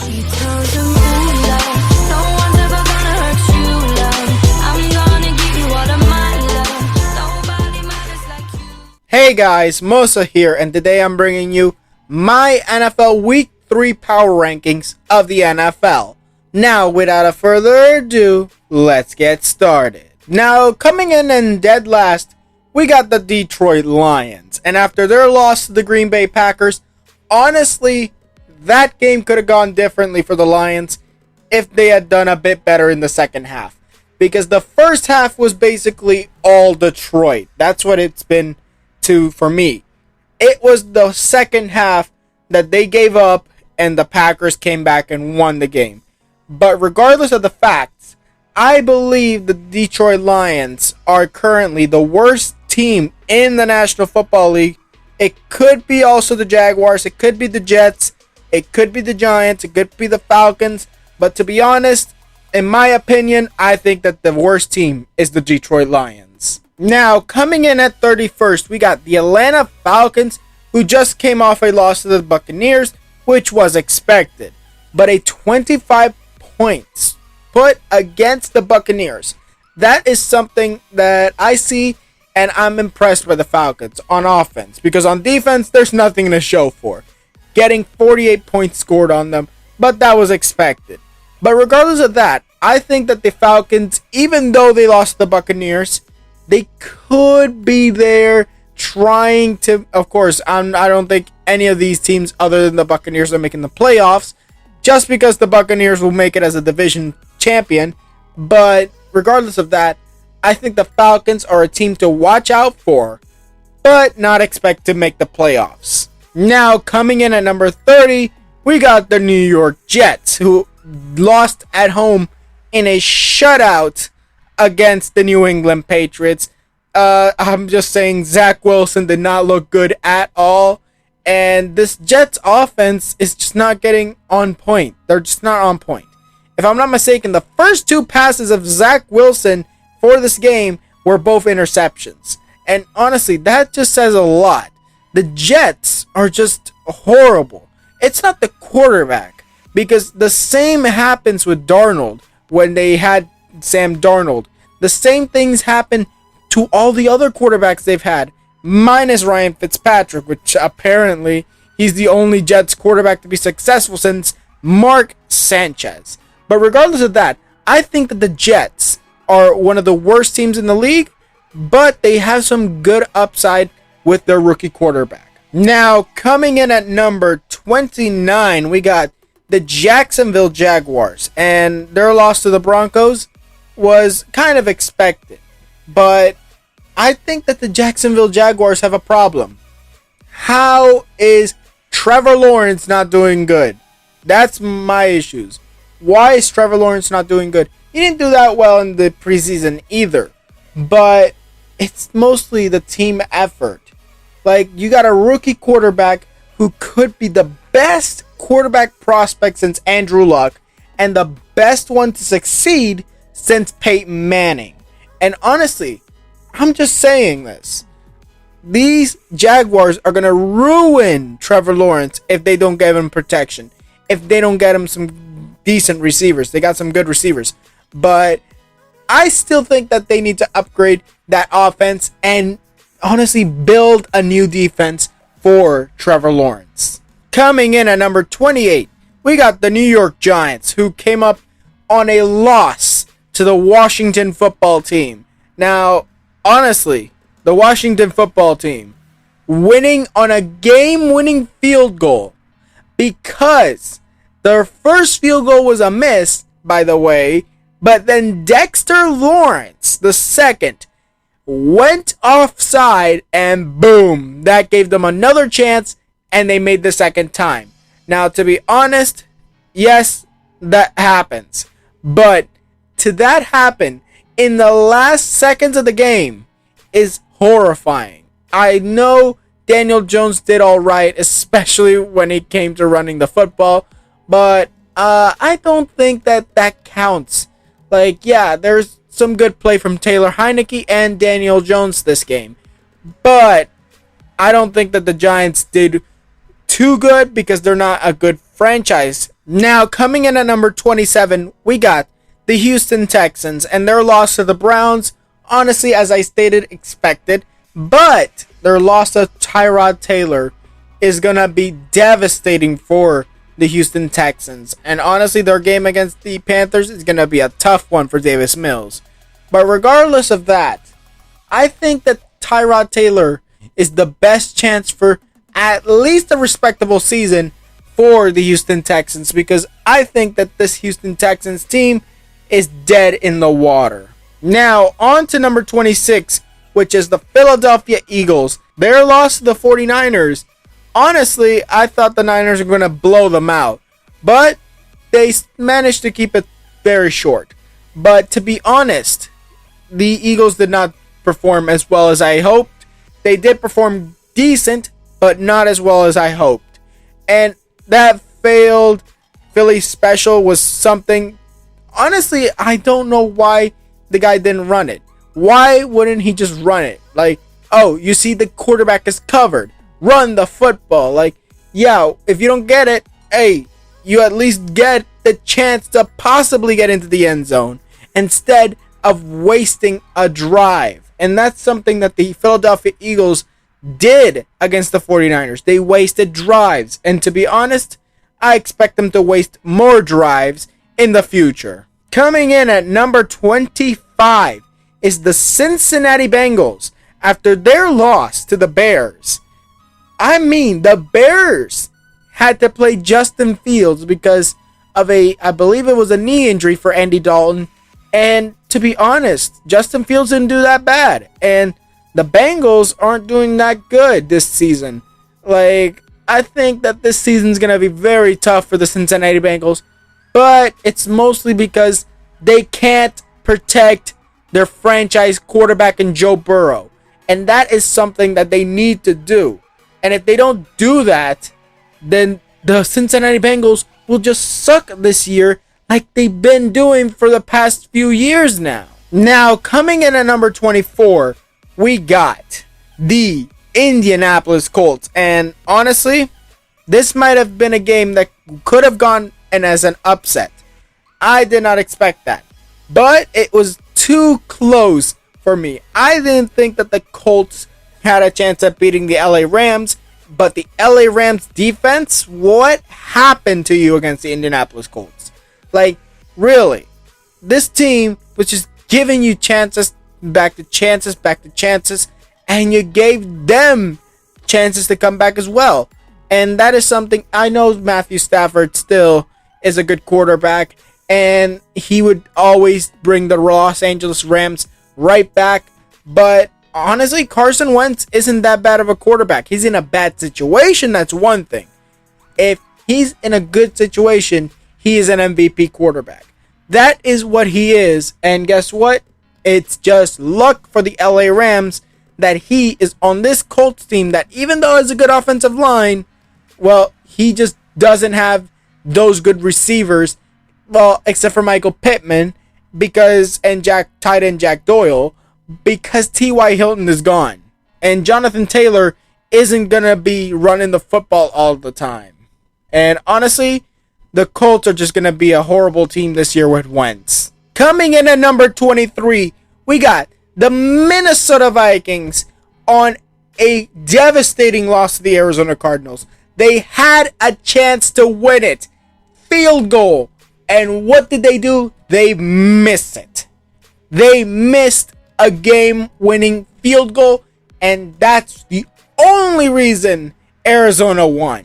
She tells him, ooh, love, no one's ever gonna hurt you, love. I'm gonna give you all of my love. Nobody matters like you. Hey guys, Mosa here, and today I'm bringing you my NFL Week 3 power rankings of the NFL. Now, without a further ado, let's get started. Now, coming in and dead last, we got the Detroit Lions. And after their loss to the Green Bay Packers, honestly, that game could have gone differently for the Lions if they had done a bit better in the second half. Because the first half was basically all Detroit. That's what it's been for me. It was the second half that they gave up and the Packers came back and won the game. But regardless of the facts, I believe the Detroit Lions are currently the worst team in the National Football League. It could be also the Jaguars, it could be the Jets, it could be the Giants, it could be the Falcons. But to be honest, in my opinion, I think that the worst team is the Detroit Lions. Now, coming in at 31st, we got the Atlanta Falcons, who just came off a loss to the Buccaneers, which was expected. But a 25 points put against the Buccaneers. That is something that I see, and I'm impressed by the Falcons on offense. Because on defense, there's nothing to show for. Getting 48 points scored on them, but that was expected. But regardless of that, I think that the Falcons, even though they lost to the Buccaneers, they could be there trying to, of course, I don't think any of these teams other than the Buccaneers are making the playoffs, just because the Buccaneers will make it as a division champion. But regardless of that, I think the Falcons are a team to watch out for, but not expect to make the playoffs. Now, coming in at number 30, we got the New York Jets, who lost at home in a shutout against the New England Patriots. I'm just saying Zach Wilson did not look good at all. And this Jets offense is just not getting on point. They're just not on point. If I'm not mistaken, the first two passes of Zach Wilson for this game were both interceptions. And honestly, that just says a lot. The Jets are just horrible. It's not the quarterback. Because the same happens with Darnold when they had Sam Darnold. The same things happen to all the other quarterbacks they've had, minus Ryan Fitzpatrick, which apparently he's the only Jets quarterback to be successful since Mark Sanchez. But regardless of that, I think that the Jets are one of the worst teams in the league, but they have some good upside with their rookie quarterback. Now, coming in at number 29, we got the Jacksonville Jaguars, and their loss to the Broncos was kind of expected. But I think that the Jacksonville Jaguars have a problem. How is Trevor Lawrence not doing good? That's my issues. Why is Trevor Lawrence not doing good? He didn't do that well in the preseason either. But it's mostly the team effort. Like, you got a rookie quarterback who could be the best quarterback prospect since Andrew Luck and the best one to succeed since Peyton Manning. And honestly, I'm just saying this. These Jaguars are going to ruin Trevor Lawrence if they don't give him protection. If they don't get him some decent receivers. They got some good receivers. But I still think that they need to upgrade that offense and honestly build a new defense for Trevor Lawrence. Coming in at number 28, we got the New York Giants, who came up on a loss to the Washington football team. Now, honestly, the Washington football team winning on a game-winning field goal, because their first field goal was a miss, by the way, but then Dexter Lawrence, the second, went offside, and boom, that gave them another chance, and they made the second time. Now, to be honest, yes, that happens. But to that happen in the last seconds of the game is horrifying. I know Daniel Jones did all right, especially when it came to running the football, but I don't think that counts. Like, yeah, there's some good play from Taylor Heineke and Daniel Jones this game, but I don't think that the Giants did too good because they're not a good franchise. Now, coming in at number 27, we got the Houston Texans and their loss to the Browns. Honestly, as I stated, expected. But their loss to Tyrod Taylor is going to be devastating for the Houston Texans. And honestly, their game against the Panthers is going to be a tough one for Davis Mills. But regardless of that, I think that Tyrod Taylor is the best chance for at least a respectable season for the Houston Texans, because I think that this Houston Texans team is dead in the water. Now, on to number 26, which is the Philadelphia Eagles. Their loss to the 49ers. Honestly, I thought the Niners were going to blow them out, but they managed to keep it very short. But to be honest, the Eagles did not perform as well as I hoped. They did perform decent, but not as well as I hoped. And that failed Philly special was something, honestly, I don't know why the guy didn't run it. Why wouldn't he just run it? Like, oh, you see the quarterback is covered. Run the football. Like, yeah, if you don't get it, hey, you at least get the chance to possibly get into the end zone instead of wasting a drive. And that's something that the Philadelphia Eagles did against the 49ers. They wasted drives. And to be honest, I expect them to waste more drives in the future. Coming in at number 25 is the Cincinnati Bengals after their loss to the Bears. I mean, the Bears had to play Justin Fields because of I believe it was a knee injury for Andy Dalton. And to be honest, Justin Fields didn't do that bad. And the Bengals aren't doing that good this season. Like, I think that this season's going to be very tough for the Cincinnati Bengals. But it's mostly because they can't protect their franchise quarterback in Joe Burrow. And that is something that they need to do. And if they don't do that, then the Cincinnati Bengals will just suck this year like they've been doing for the past few years now. Now, coming in at number 24, we got the Indianapolis Colts. And honestly, this might have been a game that could have gone in as an upset. I did not expect that. But it was too close for me. I didn't think that the Colts had a chance at beating the LA Rams. But the LA Rams defense, what happened to you against the Indianapolis Colts? Like, really, this team was just giving you chances, back to chances, and you gave them chances to come back as well. And that is something, I know Matthew Stafford still is a good quarterback, and he would always bring the Los Angeles Rams right back. But honestly, Carson Wentz isn't that bad of a quarterback. He's in a bad situation, that's one thing. If he's in a good situation, he is an MVP quarterback. That is what he is. And guess what? It's just luck for the LA Rams that he is on this Colts team that, even though it's a good offensive line, well, he just doesn't have those good receivers. Well, except for Michael Pittman and tight end Jack Doyle, because T.Y. Hilton is gone. And Jonathan Taylor isn't going to be running the football all the time. And honestly, the Colts are just going to be a horrible team this year with Wentz. Coming in at number 23, we got the Minnesota Vikings on a devastating loss to the Arizona Cardinals. They had a chance to win it. Field goal. And what did they do? They missed it. They missed a game-winning field goal, and that's the only reason Arizona won.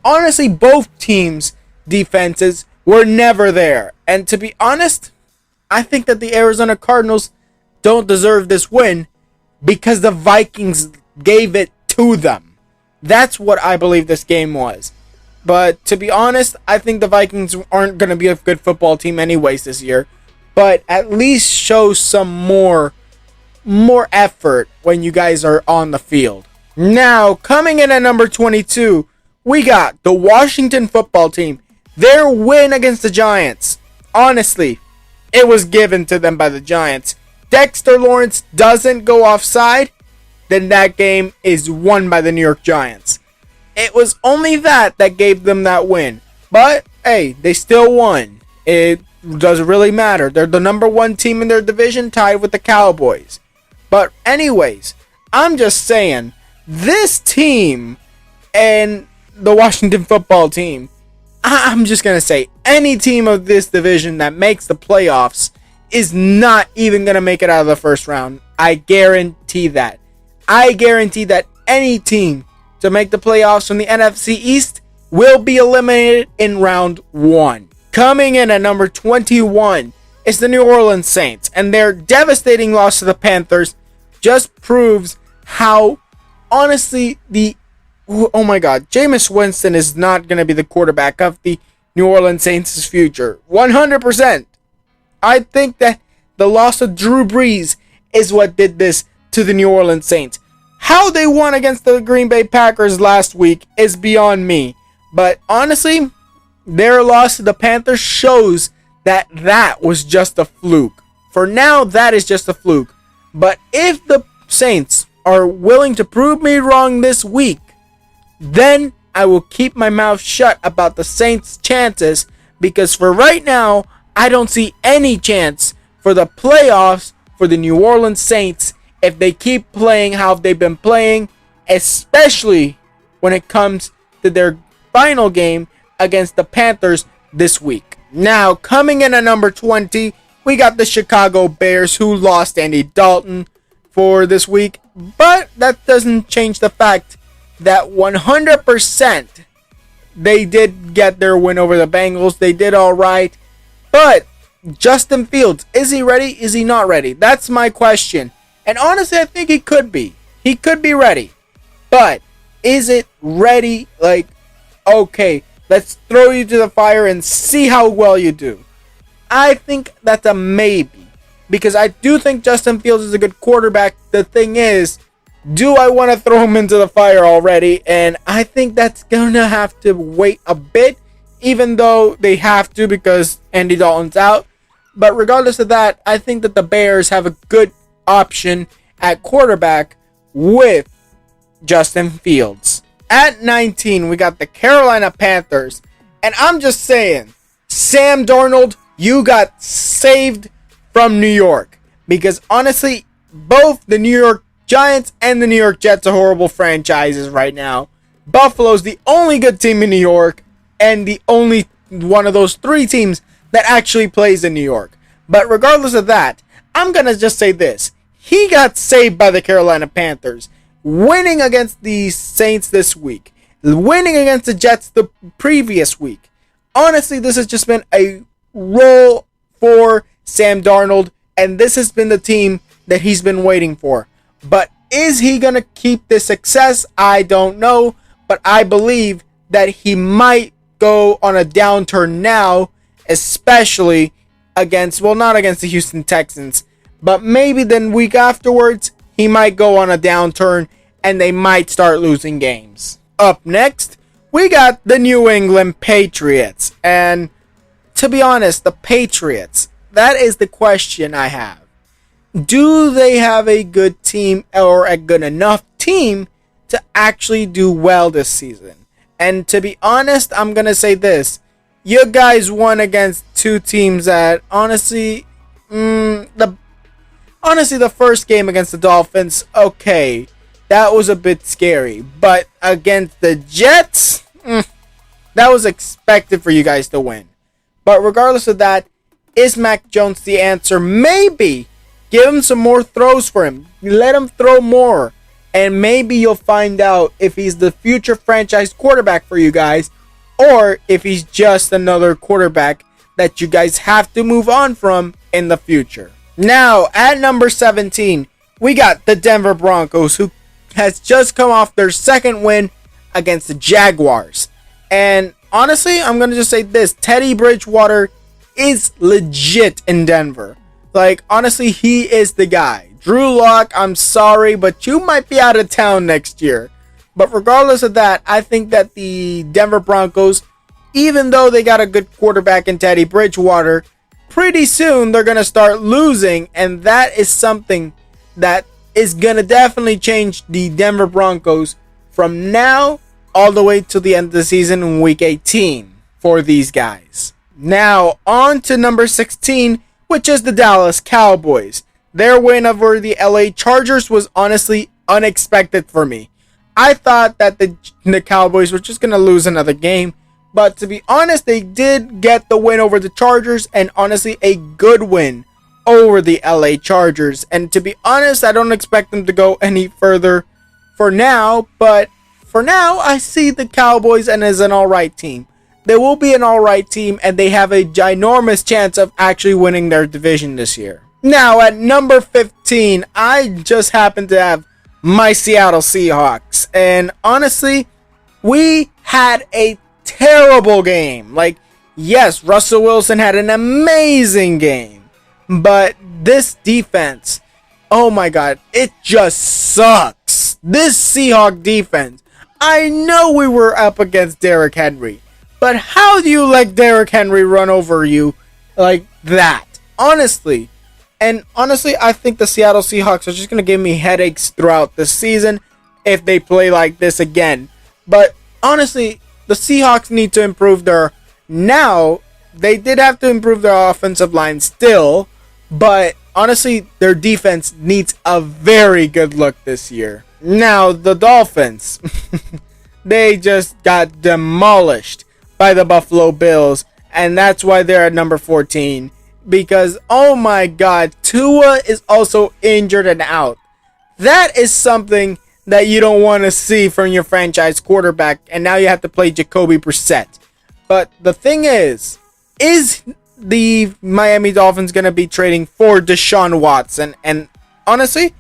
Honestly, both teams' defenses were never there. And to be honest, I think that the Arizona Cardinals don't deserve this win because the Vikings gave it to them. That's what I believe this game was. But to be honest, I think the Vikings aren't going to be a good football team anyways this year. But at least show some more effort when you guys are on the field. Now, coming in at number 22, we got the Washington football team. Their win against the Giants. Honestly, it was given to them by the Giants. Dexter Lawrence doesn't go offside, then that game is won by the New York Giants. It was only that gave them that win. But hey, they still won. It doesn't really matter. They're the number one team in their division, tied with the Cowboys. But anyways, I'm just saying, this team and the Washington football team, I'm just going to say, any team of this division that makes the playoffs is not even going to make it out of the first round. I guarantee that. I guarantee that any team to make the playoffs from the NFC East will be eliminated in round 1. Coming in at number 21 is the New Orleans Saints, and their devastating loss to the Panthers just proves how, honestly, oh my god, Jameis Winston is not going to be the quarterback of the New Orleans Saints' future. 100%. I think that the loss of Drew Brees is what did this to the New Orleans Saints. How they won against the Green Bay Packers last week is beyond me. But honestly, their loss to the Panthers shows that that was just a fluke. For now, that is just a fluke. But if the Saints are willing to prove me wrong this week, then I will keep my mouth shut about the Saints' chances, because for right now, I don't see any chance for the playoffs for the New Orleans Saints if they keep playing how they've been playing, especially when it comes to their final game against the Panthers this week. Now, coming in at number 20, we got the Chicago Bears, who lost Andy Dalton for this week, but that doesn't change the fact that 100% they did get their win over the Bengals. They did all right, but Justin Fields, is he ready? Is he not ready? That's my question. And honestly, I think he could be. He could be ready. But is it ready? Like, okay, let's throw you to the fire and see how well you do. I think that's a maybe, because I do think Justin Fields is a good quarterback. The thing is, do I want to throw him into the fire already? And I think that's going to have to wait a bit, even though they have to because Andy Dalton's out. But regardless of that, I think that the Bears have a good option at quarterback with Justin Fields. At 19, we got the Carolina Panthers. And I'm just saying, Sam Darnold, you got saved from New York. Because honestly, both the New York Giants and the New York Jets are horrible franchises right now. Buffalo's the only good team in New York, and the only one of those 3 teams that actually plays in New York. But regardless of that, I'm going to just say this. He got saved by the Carolina Panthers, winning against the Saints this week, winning against the Jets the previous week. Honestly, this has just been a roll for Sam Darnold, and this has been the team that he's been waiting for. But is he going to keep this success? I don't know, but I believe that he might go on a downturn now, especially against, well, not against the Houston Texans, but maybe the week afterwards, he might go on a downturn and they might start losing games. Up next, we got the New England Patriots. And to be honest, the Patriots, that is the question I have. Do they have a good team or a good enough team to actually do well this season? And to be honest, I'm going to say this. You guys won against 2 teams that honestly, the first game against the Dolphins, okay, that was a bit scary. But against the Jets, that was expected for you guys to win. But regardless of that, is Mac Jones the answer? Maybe. Give him some more throws for him. Let him throw more. And maybe you'll find out if he's the future franchise quarterback for you guys, or if he's just another quarterback that you guys have to move on from in the future. Now, at number 17, we got the Denver Broncos, who has just come off their second win against the Jaguars. And honestly, I'm going to just say this. Teddy Bridgewater is legit in Denver. Like, honestly, he is the guy. Drew Lock, I'm sorry, but you might be out of town next year. But regardless of that, I think that the Denver Broncos, even though they got a good quarterback in Teddy Bridgewater, pretty soon they're going to start losing. And that is something that is going to definitely change the Denver Broncos from now all the way to the end of the season in Week 18. for these guys. Now, on to number 16, which is the Dallas Cowboys. Their win over the LA Chargers was honestly unexpected for me. I thought that the Cowboys were just going to lose another game, but to be honest, they did get the win over the Chargers, and honestly, a good win over the LA Chargers. And to be honest, I don't expect them to go any further for now, but for now, I see the Cowboys and as an alright team. They will be an alright team, and they have a ginormous chance of actually winning their division this year. Now, at number 15, I just happen to have my Seattle Seahawks. And honestly, we had a terrible game. Like, yes, Russell Wilson had an amazing game. But this defense, oh my god, it just sucks. This Seahawk defense. I know we were up against Derrick Henry. But how do you let Derrick Henry run over you like that? Honestly. And honestly, I think the Seattle Seahawks are just going to give me headaches throughout the season if they play like this again. But honestly, the Seahawks need to improve their... Now, they did have to improve their offensive line still. But honestly, their defense needs a very good look this year. Now, the Dolphins. They just got demolished by the Buffalo Bills. And that's why they're at number 14. Because, oh my god, Tua is also injured and out. That is something that you don't want to see from your franchise quarterback. And now you have to play Jacoby Brissett. But the thing is the Miami Dolphins going to be trading for Deshaun Watson? And honestly,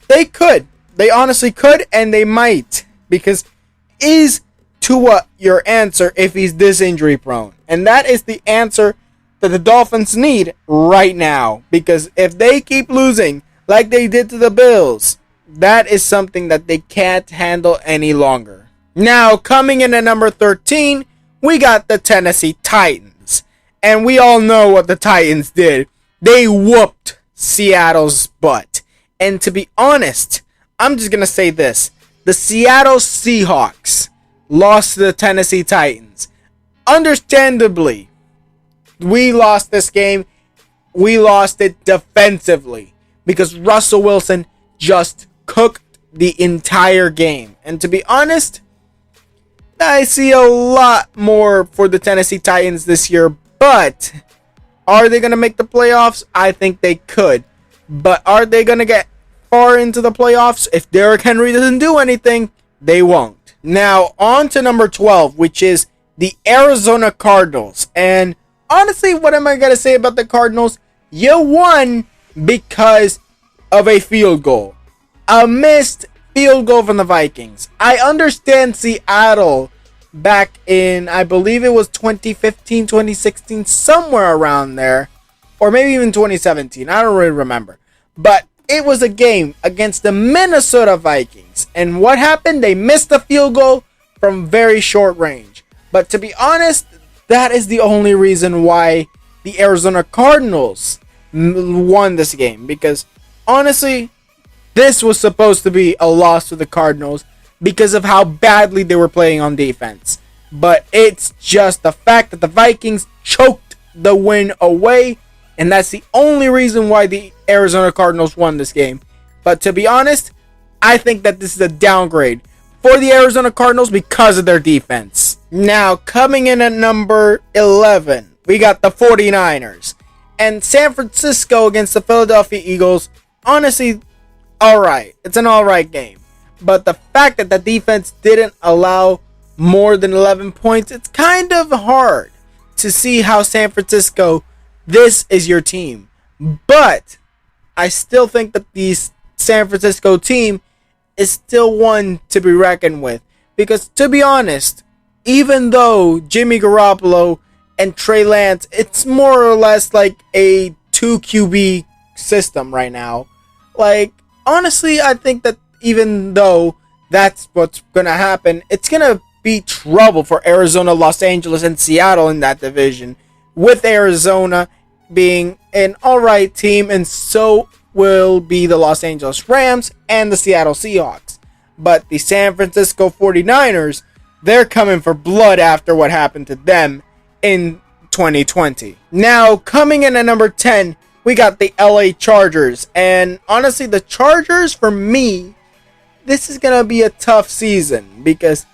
they could. They honestly could, and they might. Because is Tua your answer if he's this injury prone? And that is the answer that the Dolphins need right now. Because if they keep losing like they did to the Bills, that is something that they can't handle any longer. Now, coming in at number 13, we got the Tennessee Titans. And we all know what the Titans did. They whooped Seattle's butt. And to be honest, I'm just going to say this. The Seattle Seahawks lost to the Tennessee Titans. Understandably, we lost this game. We lost it defensively because Russell Wilson just cooked the entire game. And to be honest, I see a lot more for the Tennessee Titans this year. But are they going to make the playoffs? I think they could. But are they going to get far into the playoffs? If Derrick Henry doesn't do anything, they won't. Now, on to number 12, which is the Arizona Cardinals. And honestly, what am I going to say about the Cardinals? You won because of a field goal. A missed field goal from the Vikings. I understand Seattle back in, I believe it was 2015, 2016, somewhere around there. Or maybe even 2017. I don't really remember. But it was a game against the Minnesota Vikings. And what happened? They missed the field goal from very short range. But to be honest, that is the only reason why the Arizona Cardinals won this game. Because honestly, this was supposed to be a loss to the Cardinals because of how badly they were playing on defense. But it's just the fact that the Vikings choked the win away. And that's the only reason why the Arizona Cardinals won this game. But to be honest, I think that this is a downgrade for the Arizona Cardinals because of their defense. Now, coming in at number 11, we got the 49ers. And San Francisco against the Philadelphia Eagles, honestly, alright. It's an alright game. But the fact that the defense didn't allow more than 11 points, it's kind of hard to see how San Francisco, this is your team. But I still think that the San Francisco team is still one to be reckoned with. Because to be honest, even though Jimmy Garoppolo and Trey Lance, it's more or less like a 2 QB system right now. Like, honestly, I think that even though that's what's going to happen, it's going to be trouble for Arizona, Los Angeles, and Seattle in that division. With Arizona being an alright team, and so will be the Los Angeles Rams and the Seattle Seahawks. But the San Francisco 49ers, they're coming for blood after what happened to them. in 2020. Now, coming in at number 10, we got the LA Chargers. And honestly, the Chargers, for me, this is going to be a tough season. Because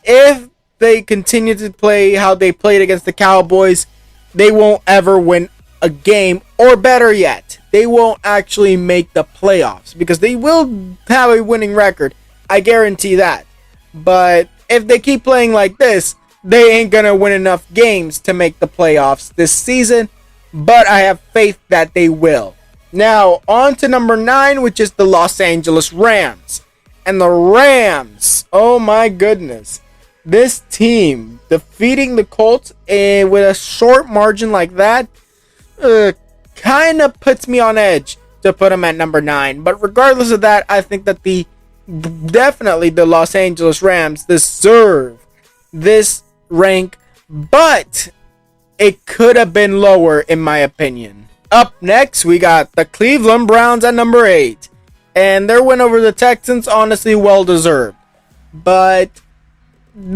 if they continue to play how they played against the Cowboys, they won't ever win a game. Or better yet, they won't actually make the playoffs. Because they will have a winning record. I guarantee that. But if they keep playing like this, they ain't going to win enough games to make the playoffs this season. But I have faith that they will. Now, on to number 9, which is the Los Angeles Rams. And the Rams, oh my goodness. This team defeating the Colts with a short margin like that kind of puts me on edge to put them at number 9. But regardless of that, I think that definitely the Los Angeles Rams deserve this rank. But it could have been lower, in my opinion. Up next, we got the Cleveland Browns at number 8. And their win over the Texans, honestly, well-deserved. But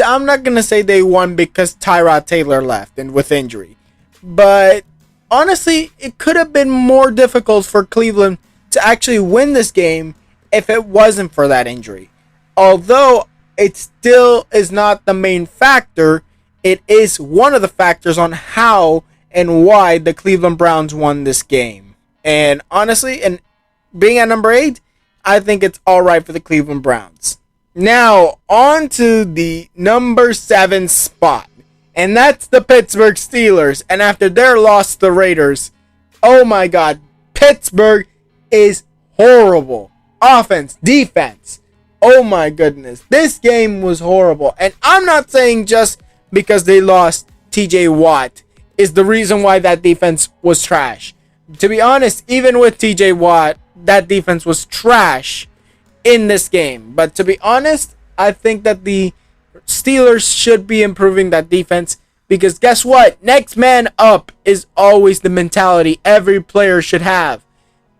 I'm not going to say they won because Tyrod Taylor left and with injury. But honestly, it could have been more difficult for Cleveland to actually win this game if it wasn't for that injury. Although it still is not the main factor, it is one of the factors on how and why the Cleveland Browns won this game. And honestly, and being at number 8, I think it's alright for the Cleveland Browns. Now, on to the number 7 spot. And that's the Pittsburgh Steelers. And after their loss to the Raiders, oh my god, Pittsburgh is horrible. Offense, defense. Oh my goodness. This game was horrible. And I'm not saying just because they lost TJ Watt is the reason why that defense was trash. To be honest, even with TJ Watt, that defense was trash in this game. But to be honest, I think that the Steelers should be improving that defense. Because guess what? Next man up is always the mentality every player should have.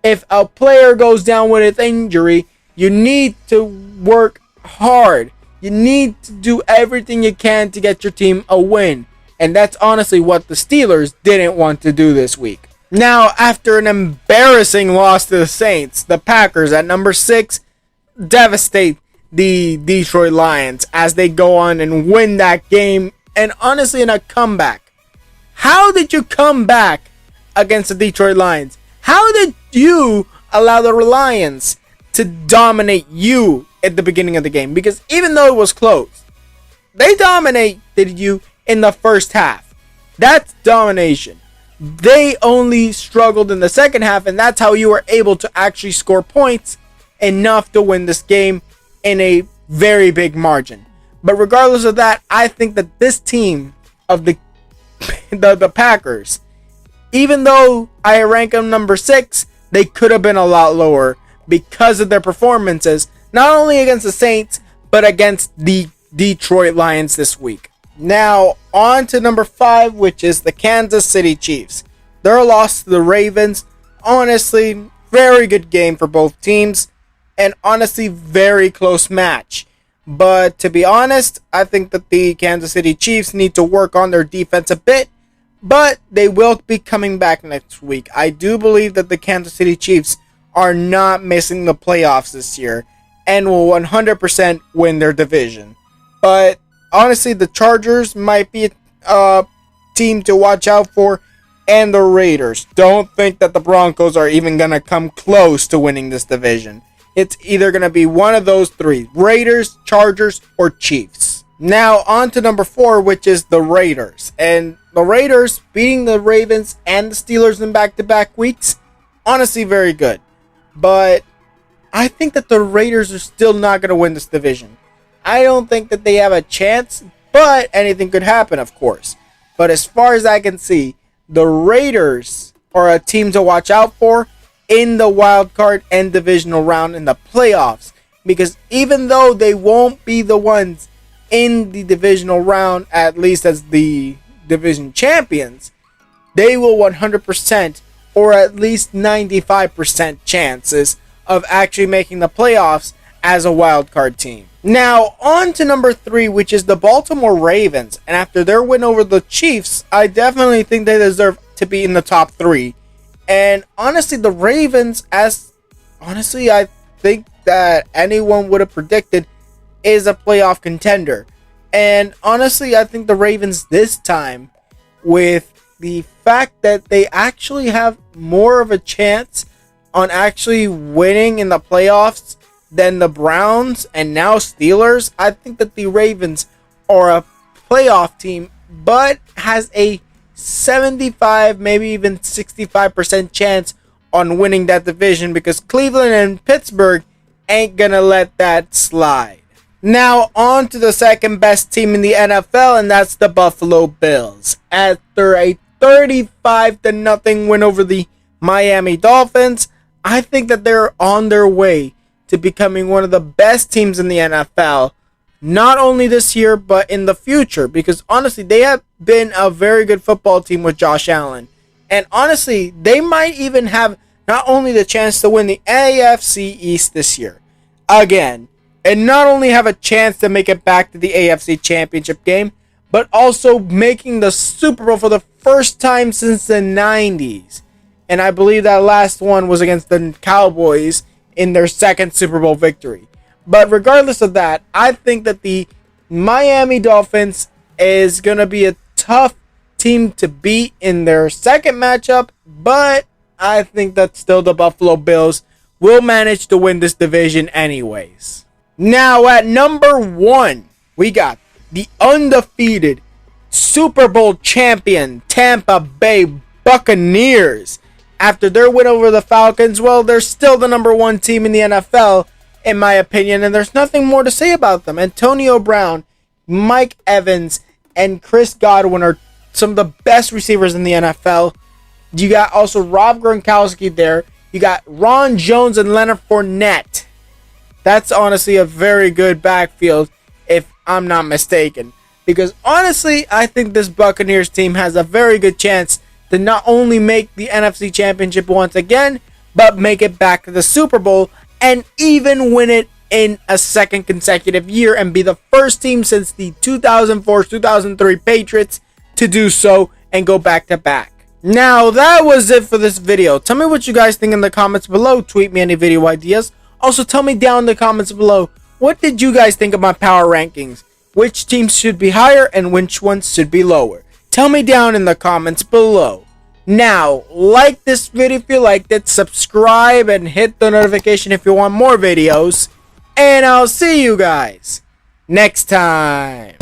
If a player goes down with an injury, you need to work hard. You need to do everything you can to get your team a win. And that's honestly what the Steelers didn't want to do this week. Now, after an embarrassing loss to the Saints, the Packers at number 6 devastate the Detroit Lions as they go on and win that game. And honestly, in a comeback. How did you come back against the Detroit Lions? How did you allow the Lions to dominate you at the beginning of the game? Because even though it was close, they dominated you in the first half. That's domination. They only struggled in the second half, and that's how you were able to actually score points enough to win this game in a very big margin. But regardless of that, I think that this team of the Packers, even though I rank them number 6, they could have been a lot lower because of their performances, not only against the Saints, but against the Detroit Lions this week. Now, on to number 5, which is the Kansas City Chiefs. Their loss to the Ravens, honestly, very good game for both teams, and honestly, very close match. But to be honest, I think that the Kansas City Chiefs need to work on their defense a bit, but they will be coming back next week. I do believe that the Kansas City Chiefs are not missing the playoffs this year and will 100% win their division. But honestly, the Chargers might be a team to watch out for, and the Raiders. Don't think that the Broncos are even going to come close to winning this division. It's either going to be one of those 3. Raiders, Chargers, or Chiefs. Now, on to number 4, which is the Raiders. And the Raiders beating the Ravens and the Steelers in back-to-back weeks, honestly, very good. But I think that the Raiders are still not going to win this division. I don't think that they have a chance, but anything could happen, of course. But as far as I can see, the Raiders are a team to watch out for in the wild card and divisional round in the playoffs. Because even though they won't be the ones in the divisional round, at least as the division champions, they will 100% or at least 95% chances of actually making the playoffs as a wild card team. Now, on to number 3, which is the Baltimore Ravens. And after their win over the Chiefs, I definitely think they deserve to be in the top 3. And honestly, the Ravens, I think that anyone would have predicted, is a playoff contender. And honestly, I think the Ravens this time, with the fact that they actually have more of a chance on actually winning in the playoffs than the Browns and now Steelers, I think that the Ravens are a playoff team, but has a 75, maybe even 65% chance on winning that division, because Cleveland and Pittsburgh ain't gonna let that slide. Now, on to the second best team in the NFL, and that's the Buffalo Bills. After a 35-0 win over the Miami Dolphins, I think that they're on their way to becoming one of the best teams in the NFL, not only this year, but in the future, because honestly, they have been a very good football team with Josh Allen. And honestly, they might even have not only the chance to win the AFC East this year, again, and not only have a chance to make it back to the AFC Championship game, but also making the Super Bowl for the first time since the 90s. And I believe that last one was against the Cowboys in their second Super Bowl victory. But regardless of that, I think that the Miami Dolphins is going to be a tough team to beat in their second matchup, but I think that still the Buffalo Bills will manage to win this division anyways. Now at number 1, we got the undefeated Super Bowl champion Tampa Bay Buccaneers. After their win over the Falcons, well, they're still the number 1 team in the NFL, in my opinion, and there's nothing more to say about them. Antonio Brown, Mike Evans, and Chris Godwin are some of the best receivers in the NFL. You got also Rob Gronkowski there. You got Ron Jones and Leonard Fournette. That's honestly a very good backfield, if I'm not mistaken. Because honestly, I think this Buccaneers team has a very good chance to not only make the NFC Championship once again, but make it back to the Super Bowl and even win it in a second consecutive year and be the first team since the 2004-2003 Patriots to do so and go back to back. Now, that was it for this video. Tell me what you guys think in the comments below. Tweet me any video ideas. Also, tell me down in the comments below, what did you guys think of my power rankings? Which teams should be higher and which ones should be lower? Tell me down in the comments below. Now, like this video if you liked it, subscribe and hit the notification if you want more videos. And I'll see you guys next time.